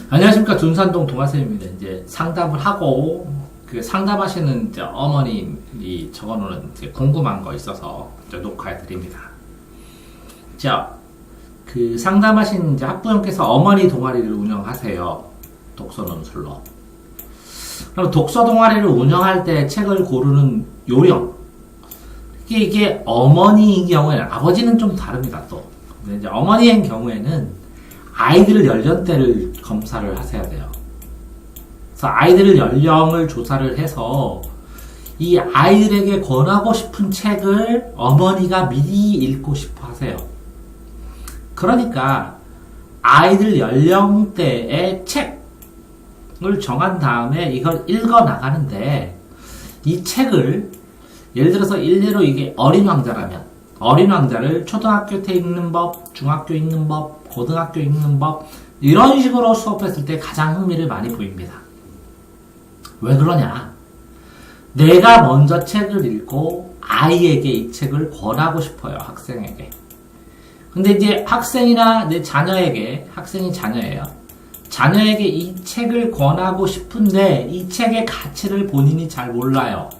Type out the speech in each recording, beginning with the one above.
안녕하십니까. 둔산동 동아쌤입니다. 이제 상담을 하고, 그 상담하시는 이제 어머님이 적어놓은 이제 궁금한 거 있어서 이제 녹화해 드립니다. 자, 그 상담하신 이제 학부형께서 어머니 동아리를 운영하세요. 독서 논술로. 그럼 독서 동아리를 운영할 때 책을 고르는 요령. 이게 어머니의 경우에는, 아버지는 좀 다릅니다, 또. 근데 이제 어머니의 경우에는 아이들 연령대를 검사를 하셔야 돼요. 그래서 아이들 연령을 조사를 해서 이 아이들에게 권하고 싶은 책을 어머니가 미리 읽고 싶어 하세요. 그러니까 아이들 연령대의 책을 정한 다음에 이걸 읽어 나가는데, 이 책을 예를 들어서 일례로 이게 어린 왕자라면 어린 왕자를 초등학교 때 읽는 법, 중학교 읽는 법, 고등학교 읽는 법, 이런 식으로 수업했을 때 가장 흥미를 많이 보입니다. 왜 그러냐? 내가 먼저 책을 읽고 아이에게 이 책을 권하고 싶어요, 학생에게. 근데 이제 학생이나 내 자녀에게, 학생이 자녀예요. 자녀에게 이 책을 권하고 싶은데 이 책의 가치를 본인이 잘 몰라요.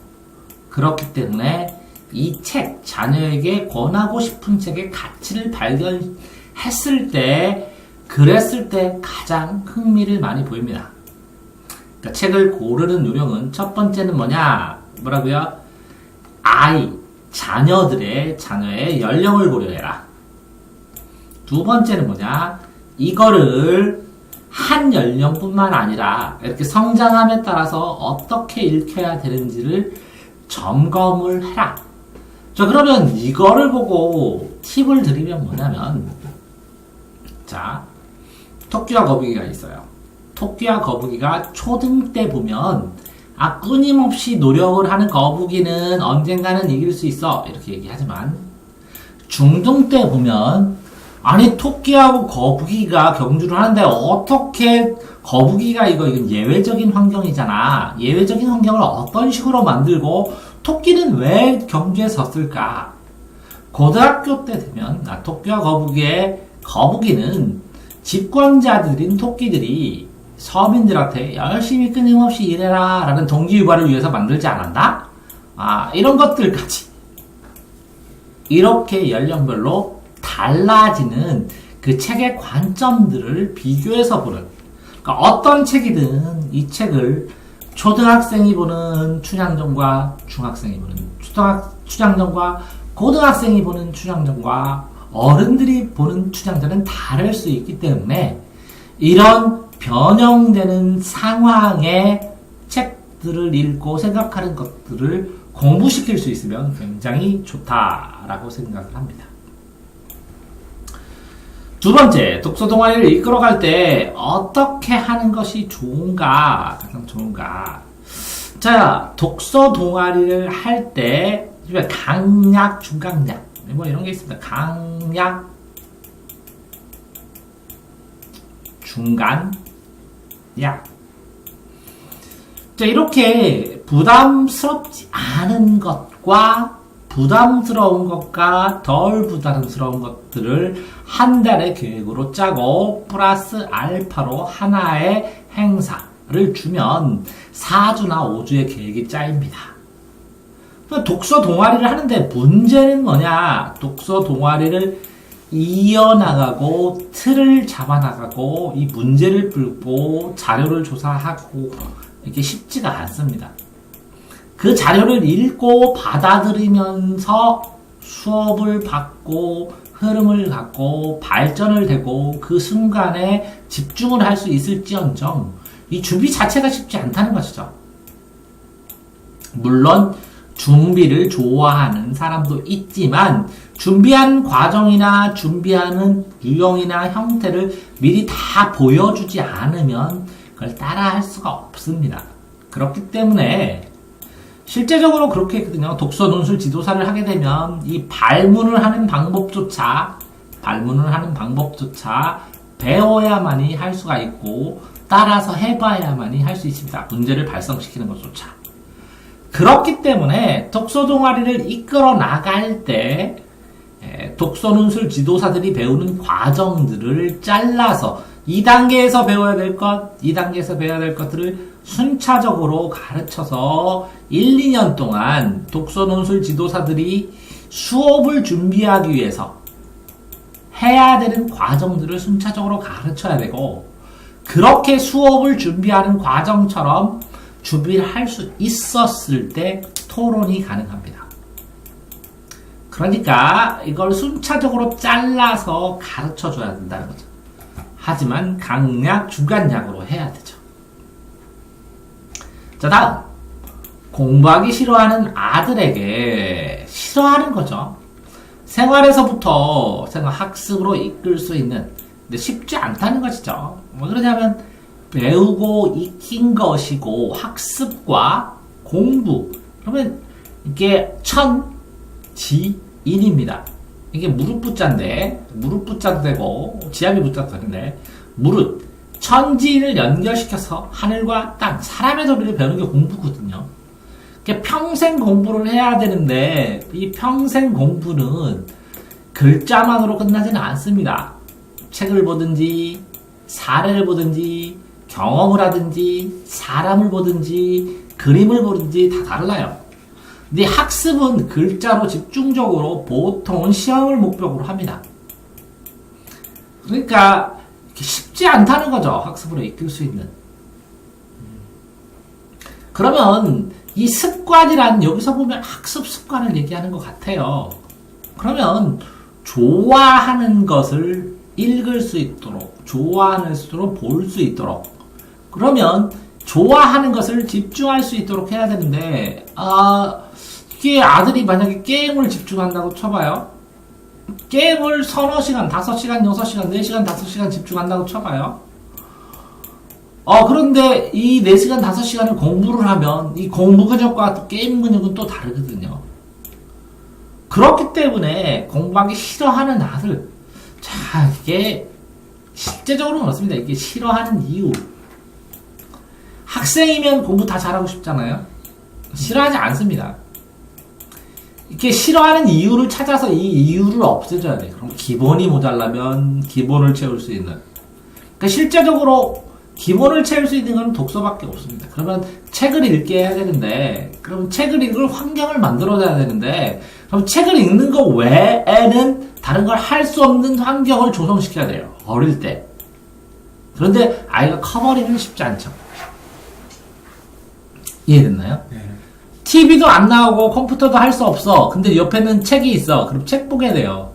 그렇기 때문에 이 책, 자녀에게 권하고 싶은 책의 가치를 발견했을 때, 그랬을 때 가장 흥미를 많이 보입니다. 그러니까 책을 고르는 요령은 첫 번째는 뭐냐? 뭐라고요? 자녀의 연령을 고려해라. 두 번째는 뭐냐? 이거를 한 연령뿐만 아니라 이렇게 성장함에 따라서 어떻게 읽혀야 되는지를 점검을 해라. 자, 그러면 이거를 보고 팁을 드리면 뭐냐면, 자, 토끼와 거북이가 있어요. 토끼와 거북이가 초등 때 보면, 끊임없이 노력을 하는 거북이는 언젠가는 이길 수 있어, 이렇게 얘기하지만, 중등 때 보면, 토끼하고 거북이가 경주를 하는데 어떻게 거북이가 이건 예외적인 환경이잖아. 예외적인 환경을 어떤 식으로 만들고 토끼는 왜 경주에 섰을까? 고등학교 때 되면 토끼와 거북이는 집권자들인 토끼들이 서민들한테 열심히 끊임없이 일해라 라는 동기유발을 위해서 만들지 않았나? 이런 것들까지 이렇게 연령별로 달라지는 그 책의 관점들을 비교해서 보는, 그러니까 어떤 책이든 이 책을 초등학생이 보는 춘향전과 중학생이 보는 춘향전과 고등학생이 보는 춘향전과 어른들이 보는 춘향전은 다를 수 있기 때문에 이런 변형되는 상황의 책들을 읽고 생각하는 것들을 공부시킬 수 있으면 굉장히 좋다라고 생각을 합니다. 두 번째, 독서 동아리를 이끌어갈 때 어떻게 하는 것이 가장 좋은가? 자, 독서 동아리를 할 때 강약, 중강약 이런 게 있습니다. 강약, 중간, 약. 자, 이렇게 부담스럽지 않은 것과 부담스러운 것과 덜 부담스러운 것들을 한 달의 계획으로 짜고 플러스 알파로 하나의 행사를 주면 4주나 5주의 계획이 짜입니다. 독서 동아리를 하는데 문제는 뭐냐? 독서 동아리를 이어나가고 틀을 잡아나가고 이 문제를 풀고 자료를 조사하고 이게 쉽지가 않습니다. 그 자료를 읽고 받아들이면서 수업을 받고 흐름을 갖고 발전을 되고 그 순간에 집중을 할 수 있을지언정 이 준비 자체가 쉽지 않다는 것이죠. 물론 준비를 좋아하는 사람도 있지만 준비한 과정이나 준비하는 유형이나 형태를 미리 다 보여주지 않으면 그걸 따라할 수가 없습니다. 그렇기 때문에 실제적으로 그렇게 했거든요. 독서 논술 지도사를 하게 되면 이 발문을 하는 방법조차 배워야만이 할 수가 있고 따라서 해봐야만이 할 수 있습니다. 문제를 발생시키는 것조차. 그렇기 때문에 독서 동아리를 이끌어 나갈 때 독서 논술 지도사들이 배우는 과정들을 잘라서 2단계에서 배워야 될 것, 2단계에서 배워야 될 것들을 순차적으로 가르쳐서 1, 2년 동안 독서 논술 지도사들이 수업을 준비하기 위해서 해야 되는 과정들을 순차적으로 가르쳐야 되고, 그렇게 수업을 준비하는 과정처럼 준비를 할 수 있었을 때 토론이 가능합니다. 그러니까 이걸 순차적으로 잘라서 가르쳐 줘야 된다는 거죠. 하지만 강약, 주간약으로 해야 되죠. 자, 다음. 공부하기 싫어하는 아들에게 싫어하는 거죠. 생활에서부터 생활 학습으로 이끌 수 있는, 근데 쉽지 않다는 것이죠. 뭐 그러냐면 배우고 익힌 것이고 학습과 공부, 그러면 이게 천지인입니다. 이게 무릎 붙자되고 지압이 붙자되는데, 무릎 천지인을 연결시켜서 하늘과 땅, 사람의 소리를 배우는 게 공부거든요. 평생 공부를 해야 되는데 이 평생 공부는 글자만으로 끝나지는 않습니다. 책을 보든지 사례를 보든지 경험을 하든지 사람을 보든지 그림을 보든지 다 달라요. 근데 학습은 글자로 집중적으로 보통은 시험을 목적으로 합니다. 그러니까 쉽지 않다는 거죠. 학습으로 이끌 수 있는. 그러면 이 습관이란, 여기서 보면 학습 습관을 얘기하는 것 같아요. 그러면 좋아하는 것을 읽을 수 있도록, 좋아하는 것으로 볼 수 있도록, 그러면 좋아하는 것을 집중할 수 있도록 해야 되는데, 이게 아들이 만약에 게임을 집중한다고 쳐봐요. 게임을 서너 시간, 5시간, 6시간, 4시간, 5시간 집중한다고 쳐봐요. 그런데 이 4시간, 5시간을 공부를 하면 이 공부 근육과 또 게임 근육은 또 다르거든요. 그렇기 때문에 공부하기 싫어하는 아들. 자, 이게 실제적으로는 그렇습니다. 이게 싫어하는 이유. 학생이면 공부 다 잘하고 싶잖아요. 싫어하지 않습니다. 이렇게 싫어하는 이유를 찾아서 이 이유를 없애줘야 돼요. 그럼 기본이 모자라면 기본을 채울 수 있는. 그러니까 실제적으로 기본을 채울 수 있는 건 독서밖에 없습니다. 그러면 책을 읽게 해야 되는데, 그럼 책을 읽을 환경을 만들어줘야 되는데, 그럼 책을 읽는 것 외에는 다른 걸 할 수 없는 환경을 조성시켜야 돼요. 어릴 때. 그런데 아이가 커버리기는 쉽지 않죠. 이해됐나요? 네. TV도 안 나오고 컴퓨터도 할 수 없어. 근데 옆에는 책이 있어. 그럼 책 보게 돼요.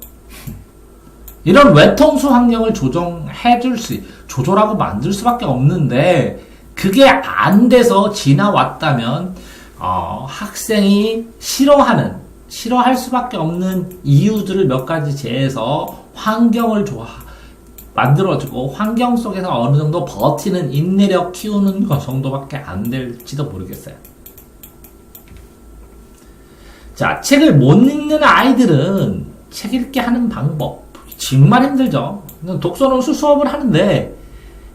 이런 외통수 환경을 조절하고 만들 수밖에 없는데, 그게 안 돼서 지나왔다면, 학생이 싫어할 수밖에 없는 이유들을 몇 가지 제해서 환경을 만들어주고, 환경 속에서 어느 정도 버티는 인내력 키우는 것 정도밖에 안 될지도 모르겠어요. 자, 책을 못 읽는 아이들은 책 읽게 하는 방법. 정말 힘들죠. 독서논술 수업을 하는데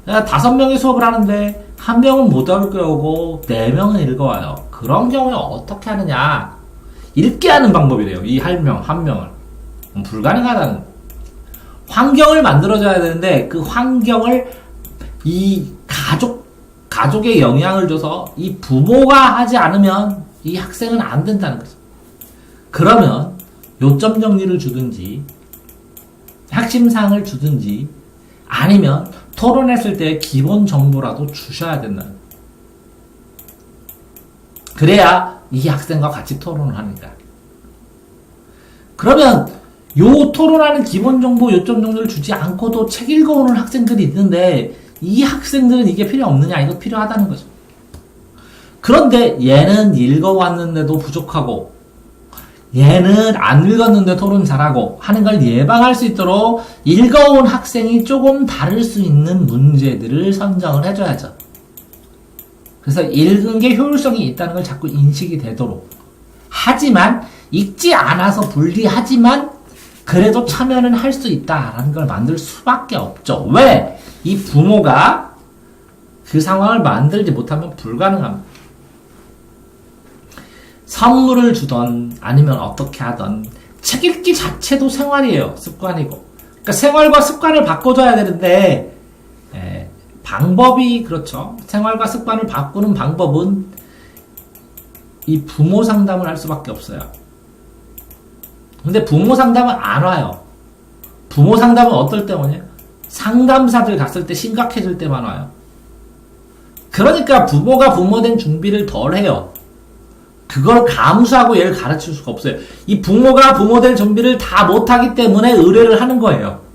5명이 수업을 하는데 1명은 못 읽어오고 4명은 읽어와요. 그런 경우에 어떻게 하느냐? 읽게 하는 방법이래요. 이 한 명을. 불가능하다는. 환경을 만들어줘야 되는데 그 환경을 이 가족에 영향을 줘서 이 부모가 하지 않으면 이 학생은 안 된다는 거죠. 그러면 요점 정리를 주든지 핵심사항을 주든지 아니면 토론했을 때 기본 정보라도 주셔야 된다는. 그래야 이 학생과 같이 토론을 하니까. 그러면 요 토론하는 기본 정보, 요점 정보를 주지 않고도 책 읽어오는 학생들이 있는데 이 학생들은 이게 필요 없느냐? 이거 필요하다는 거죠. 그런데 얘는 읽어왔는데도 부족하고 얘는 안 읽었는데 토론 잘하고 하는 걸 예방할 수 있도록 읽어온 학생이 조금 다를 수 있는 문제들을 선정을 해줘야죠. 그래서 읽은 게 효율성이 있다는 걸 자꾸 인식이 되도록. 하지만 읽지 않아서 불리하지만 그래도 참여는 할 수 있다라는 걸 만들 수밖에 없죠. 왜? 이 부모가 그 상황을 만들지 못하면 불가능합니다. 선물을 주던 아니면 어떻게 하던 책 읽기 자체도 생활이에요. 습관이고. 그러니까 생활과 습관을 바꿔줘야 되는데 방법이 그렇죠. 생활과 습관을 바꾸는 방법은 이 부모 상담을 할 수밖에 없어요. 근데 부모 상담은 안 와요. 부모 상담은 어떨 때 오냐? 상담사들 갔을 때 심각해질 때만 와요. 그러니까 부모가 부모된 준비를 덜 해요. 그걸 감수하고 얘를 가르칠 수가 없어요. 이 부모가 부모될 준비를 다 못하기 때문에 의뢰를 하는 거예요.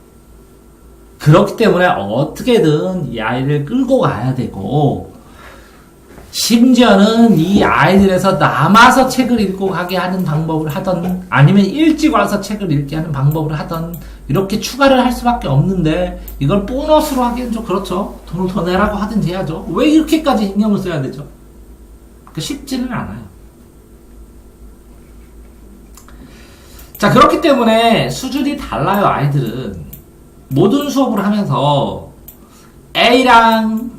그렇기 때문에 어떻게든 이 아이를 끌고 가야 되고, 심지어는 이 아이들에서 남아서 책을 읽고 가게 하는 방법을 하던, 아니면 일찍 와서 책을 읽게 하는 방법을 하던, 이렇게 추가를 할 수밖에 없는데, 이걸 보너스로 하기엔 좀 그렇죠. 돈을 더 내라고 하든지 해야죠. 왜 이렇게까지 신경을 써야 되죠? 쉽지는 않아요. 자, 그렇기 때문에 수준이 달라요, 아이들은. 모든 수업을 하면서 A랑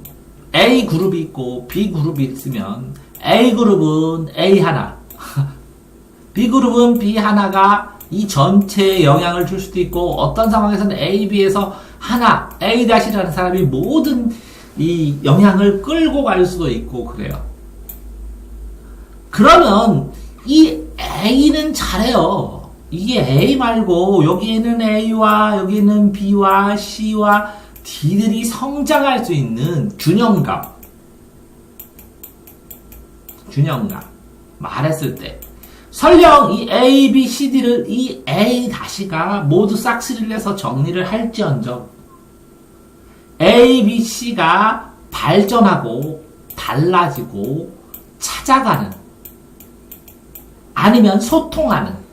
A 그룹이 있고 B 그룹이 있으면 A 그룹은 A 하나, B 그룹은 B 하나가 이 전체에 영향을 줄 수도 있고, 어떤 상황에서는 A, B에서 하나, A-라는 사람이 모든 이 영향을 끌고 갈 수도 있고 그래요. 그러면 이 A는 잘해요. 이게 A 말고 여기에는 A와 여기는 B와 C와 D들이 성장할 수 있는 균형감. 말했을 때 설령 이 A, B, C, D를 이 A-가 모두 싹쓸이를 해서 정리를 할지언정 A, B, C가 발전하고 달라지고 찾아가는, 아니면 소통하는,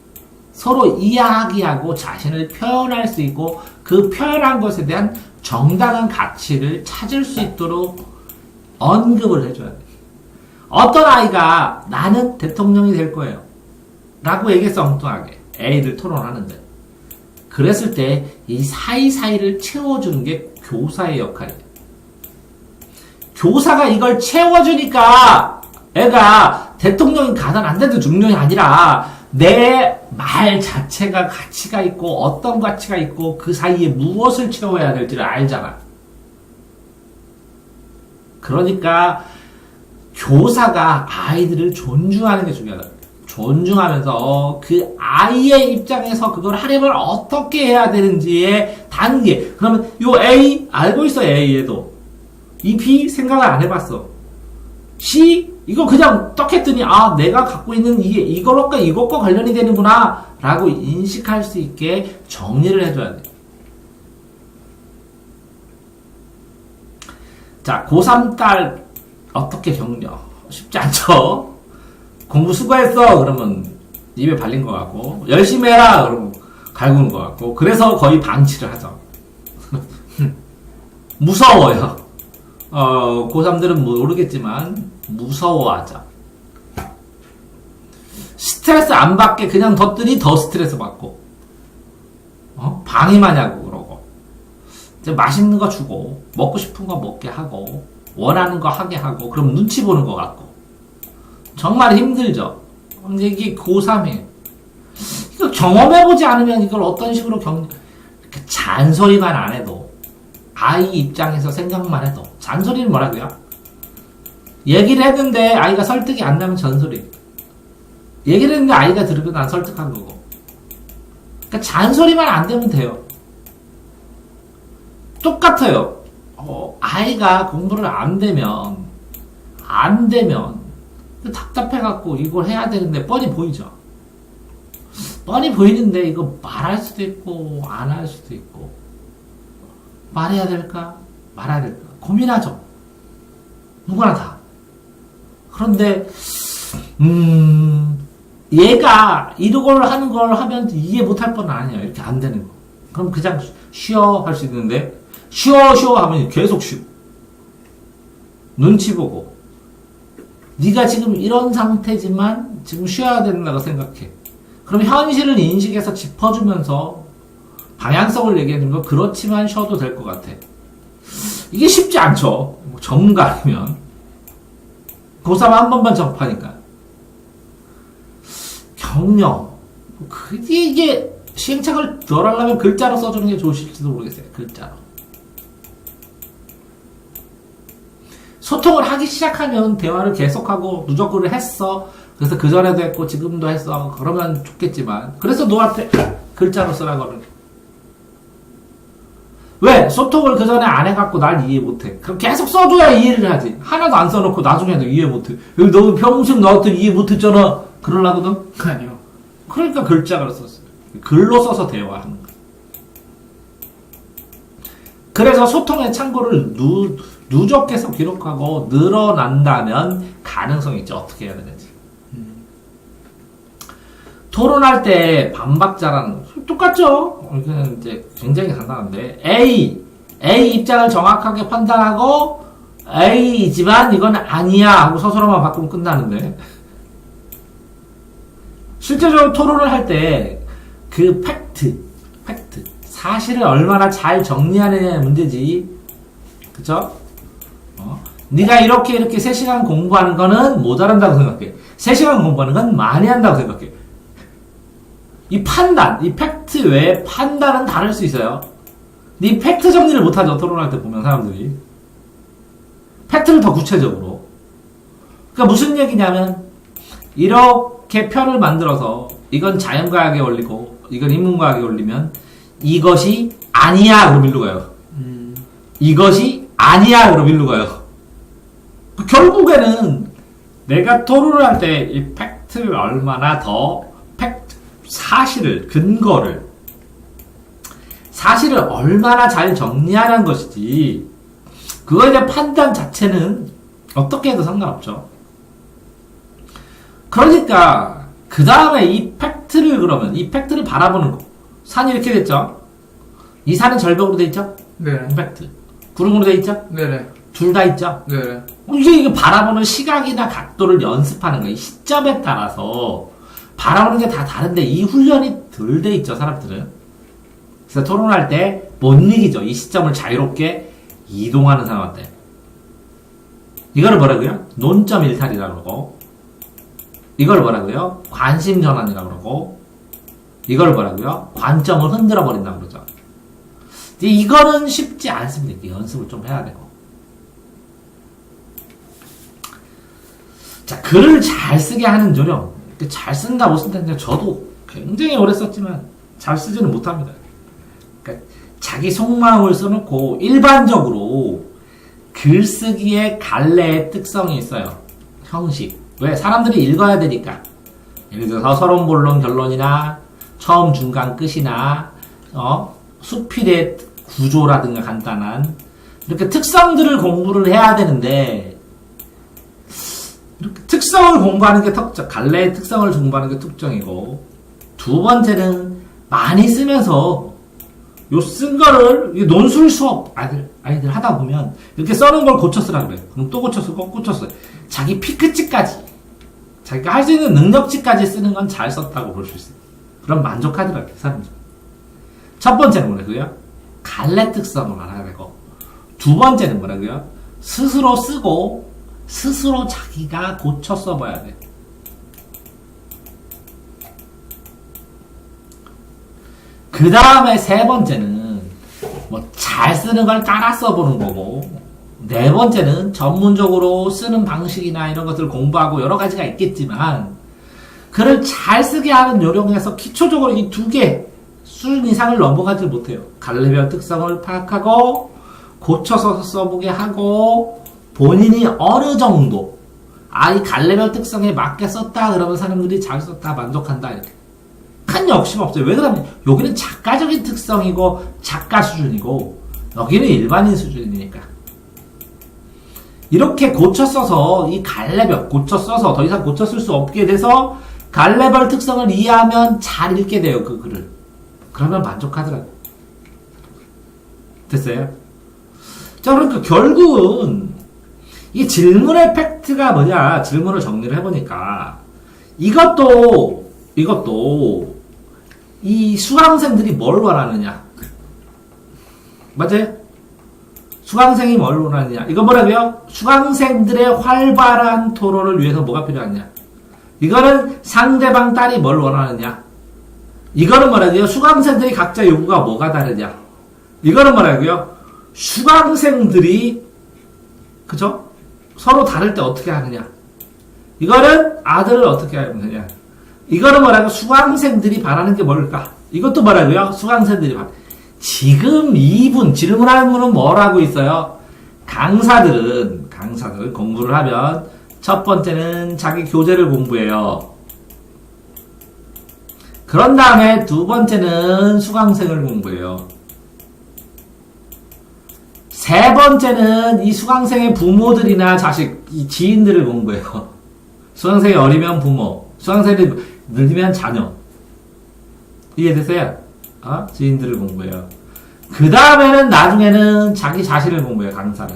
서로 이야기하고 자신을 표현할 수 있고 그 표현한 것에 대한 정당한 가치를 찾을 수 있도록 언급을 해줘야 돼. 어떤 아이가 나는 대통령이 될 거예요 라고 얘기했어, 엉뚱하게. A를 토론하는데. 그랬을 때 이 사이사이를 채워주는 게 교사의 역할이에요. 교사가 이걸 채워주니까 애가 대통령이 가단 안 돼도 중요이 아니라 내 말 자체가 가치가 있고 어떤 가치가 있고 그 사이에 무엇을 채워야 될지를 알잖아. 그러니까 교사가 아이들을 존중하는 게 중요하다. 존중하면서 그 아이의 입장에서 그걸 하려면 어떻게 해야 되는지의 단계. 그러면 요 A 알고 있어, A에도. 이 B 생각을 안 해봤어. C 이거 그냥 떡 했더니 아 내가 갖고 있는 이게 이것과 관련이 되는구나 라고 인식할 수 있게 정리를 해줘야 돼. 자, 고3 딸 어떻게 격려? 쉽지 않죠? 공부 수고했어 그러면 입에 발린 것 같고, 열심히 해라 그러면 갈구는 것 같고, 그래서 거의 방치를 하죠. 무서워요. 고3들은 모르겠지만 무서워하죠. 스트레스 안 받게 그냥 뒀더니 더 스트레스 받고, 방해만 하고 그러고, 이제 맛있는 거 주고 먹고 싶은 거 먹게 하고 원하는 거 하게 하고, 그럼 눈치 보는 것 같고 정말 힘들죠. 근데 이게 고3이에요. 이거 경험해보지 않으면 이걸 어떤 식으로 잔소리만 안 해도, 아이 입장에서 생각만 해도, 잔소리는 뭐라고요? 얘기를 했는데 아이가 설득이 안 나면 잔소리. 얘기를 했는데 아이가 들으면 난 설득한 거고. 그러니까 잔소리만 안 되면 돼요. 똑같아요. 아이가 공부를 안 되면 답답해갖고 이걸 해야 되는데 뻔히 보이죠. 뻔히 보이는데 이거 말할 수도 있고 안 할 수도 있고, 말해야 될까 말아야 될까 고민하죠. 누구나 다. 그런데 얘가 이걸 하는 걸 하면 이해 못할 뻔은 아니에요. 이렇게 안 되는 거. 그럼 그냥 쉬어 할 수 있는데, 쉬어 하면 계속 쉬고 눈치 보고, 네가 지금 이런 상태지만 지금 쉬어야 된다고 생각해. 그럼 현실을 인식해서 짚어주면서 방향성을 얘기해주는 거, 그렇지만 쉬어도 될 것 같아. 이게 쉽지 않죠. 전문가면 고3 한 번만 접하니까. 격려. 이게 시행착오를 덜 하려면 글자로 써주는 게 좋으실지도 모르겠어요. 글자로. 소통을 하기 시작하면 대화를 계속하고 누적을 했어. 그래서 그전에도 했고 지금도 했어. 그러면 좋겠지만 그래서 너한테 글자로 쓰라고는. 왜? 소통을 그전에 안 해갖고 날 이해 못해. 그럼 계속 써줘야 이해를 하지. 하나도 안 써놓고 나중에도 이해 못해. 여기 너 평생 나한테 이해 못했잖아. 그러려거든? 아니요. 그러니까 글자로 썼어요. 글로 써서 대화하는 거야. 그래서 소통의 창구를 누적해서 기록하고 늘어난다면 가능성이 있죠. 어떻게 해야 되는지. 토론할 때 반박자라는 거 똑같죠. 이거는 이제 굉장히 간단한데 A 입장을 정확하게 판단하고 A이지만 이건 아니야 하고 서술어만 바꾸면 끝나는데 실제적으로 토론을 할 때 그 팩트 사실을 얼마나 잘 정리하느냐의 문제지. 그쵸? 네가 이렇게 3시간 공부하는 거는 모자란다고 생각해. 3시간 공부하는 건 많이 한다고 생각해. 이 판단, 이 팩트 외에 판단은 다를 수 있어요. 이 팩트 정리를 못하죠. 토론할 때 보면 사람들이. 팩트를 더 구체적으로. 그러니까 무슨 얘기냐면 이렇게 편을 만들어서 이건 자연과학의 원리고 이건 인문과학의 원리면 이것이 아니야 그럼 일로 가요. 이것이 아니야 그럼 일로 가요. 결국에는 내가 토론을 할 때 이 팩트를 얼마나 더 사실을 사실을 얼마나 잘 정리하는 것이지 그거에 대한 판단 자체는 어떻게 해도 상관없죠. 그러니까 그 다음에 이 팩트를 바라보는 거. 산이 이렇게 됐죠. 이 산은 절벽으로 돼 있죠. 네. 팩트. 구름으로 돼 있죠. 네네. 둘 다 있죠. 네네. 이제 이거 바라보는 시각이나 각도를 연습하는 거예요. 시점에 따라서 바라보는 게 다 다른데 이 훈련이 덜 돼 있죠, 사람들은. 그래서 토론할 때 못 이기죠. 이 시점을 자유롭게 이동하는 사람한테. 이거를 뭐라고요? 논점 일탈이라고 그러고, 이걸 뭐라고요? 관심 전환이라고 그러고, 이걸 뭐라고요? 관점을 흔들어 버린다고 그러죠. 이거는 쉽지 않습니다. 연습을 좀 해야 되고. 자, 글을 잘 쓰게 하는 요령. 잘 쓴다 못 쓴다 저도 굉장히 오래 썼지만 잘 쓰지는 못합니다. 그러니까 자기 속마음을 써놓고 일반적으로 글쓰기의 갈래의 특성이 있어요. 형식. 왜? 사람들이 읽어야 되니까. 예를 들어서 서론, 본론, 결론이나 처음, 중간, 끝이나 수필의 구조라든가 간단한 이렇게 특성들을 공부를 해야 되는데 이렇게 특성을 공부하는 게 특정, 갈래의 특성을 공부하는 게 특정이고, 두 번째는 많이 쓰면서 요 쓴 거를 논술 수업 아이들 하다 보면 이렇게 써놓은 걸 고쳐 쓰라 그래요. 그럼 또 고쳐 쓰고 고쳐 써요. 자기 피크치까지 자기가 할 수 있는 능력치까지 쓰는 건 잘 썼다고 볼 수 있어요. 그럼 만족하더라고요, 사람들. 첫 번째는 뭐라고요? 갈래 특성을 알아야 되고, 두 번째는 뭐라고요? 스스로 쓰고 스스로 자기가 고쳐 써봐야 돼. 그 다음에 세 번째는 뭐 잘 쓰는 걸 따라 써보는 거고, 네 번째는 전문적으로 쓰는 방식이나 이런 것들을 공부하고 여러 가지가 있겠지만 글을 잘 쓰게 하는 요령에서 기초적으로 이 두 개 수준 이상을 넘어가지 못해요. 갈래별 특성을 파악하고 고쳐서 써보게 하고 본인이 어느 정도 이 갈래별 특성에 맞게 썼다 그러면 사람들이 잘 썼다 만족한다 이렇게 큰 욕심 없어요. 왜 그러냐면 여기는 작가적인 특성이고 작가 수준이고 여기는 일반인 수준이니까 이렇게 고쳐 써서 이 갈래별 고쳐 써서 더 이상 고쳐 쓸 수 없게 돼서 갈래별 특성을 이해하면 잘 읽게 돼요. 그 글을. 그러면 만족하더라고요. 됐어요? 자, 그러니까 결국은 이 질문의 팩트가 뭐냐, 질문을 정리를 해보니까 이것도 이 수강생들이 뭘 원하느냐. 맞아요? 수강생이 뭘 원하느냐. 이거 뭐라고요? 수강생들의 활발한 토론을 위해서 뭐가 필요하냐. 이거는 상대방 딸이 뭘 원하느냐. 이거는 뭐라고요? 수강생들이 각자 요구가 뭐가 다르냐. 이거는 뭐라고요? 수강생들이 그죠? 서로 다를 때 어떻게 하느냐. 이거는 아들을 어떻게 하면 되냐. 이거는 뭐라고? 수강생들이 바라는 게 뭘까? 이것도 뭐라고요? 수강생들이 지금 이분 질문하는 분은 뭐라고 있어요? 강사들은 공부를 하면 첫 번째는 자기 교재를 공부해요. 그런 다음에 두 번째는 수강생을 공부해요. 세 번째는 이 수강생의 부모들이나 자식, 이 지인들을 공부해요. 수강생이 어리면 부모, 수강생이 늘리면 자녀. 이해되세요? 지인들을 공부해요. 그 다음에는 나중에는 자기 자신을 공부해요, 강사는.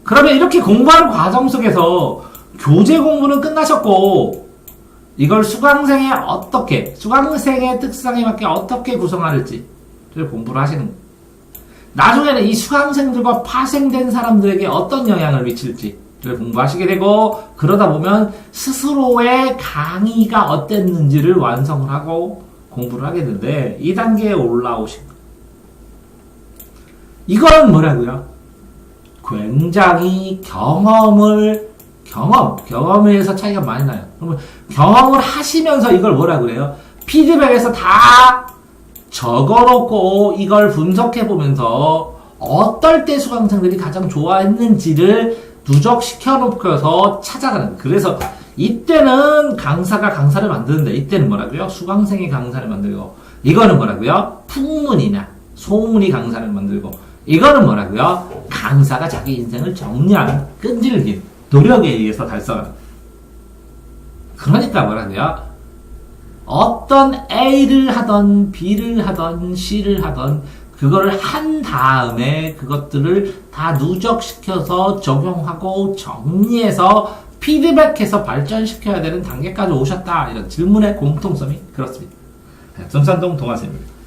그러면 이렇게 공부하는 과정 속에서 교재 공부는 끝나셨고, 이걸 수강생의 특성에 맞게 어떻게 구성할지를 공부를 하시는 거예요. 나중에는 이 수강생들과 파생된 사람들에게 어떤 영향을 미칠지를 공부하시게 되고, 그러다 보면 스스로의 강의가 어땠는지를 완성을 하고 공부를 하게 되는데, 이 단계에 올라오신 거예요. 이건 뭐라고요? 굉장히 경험에 의해서 차이가 많이 나요. 그러면 경험을 하시면서 이걸 뭐라 그래요? 피드백에서 다 적어놓고 이걸 분석해보면서 어떨 때 수강생들이 가장 좋아했는지를 누적시켜 놓고서 찾아가는 거예요. 그래서 이때는 강사가 강사를 만드는데, 이때는 뭐라고요? 수강생이 강사를 만들고, 이거는 뭐라고요? 풍문이나 소문이 강사를 만들고, 이거는 뭐라고요? 강사가 자기 인생을 정리하는 끈질긴 노력에 의해서 달성하는. 그러니까 뭐라고요? 어떤 A를 하던 B를 하던 C를 하던 그거를 한 다음에 그것들을 다 누적시켜서 적용하고 정리해서 피드백해서 발전시켜야 되는 단계까지 오셨다. 이런 질문의 공통점이 그렇습니다. 성산동 동아쌤입니다.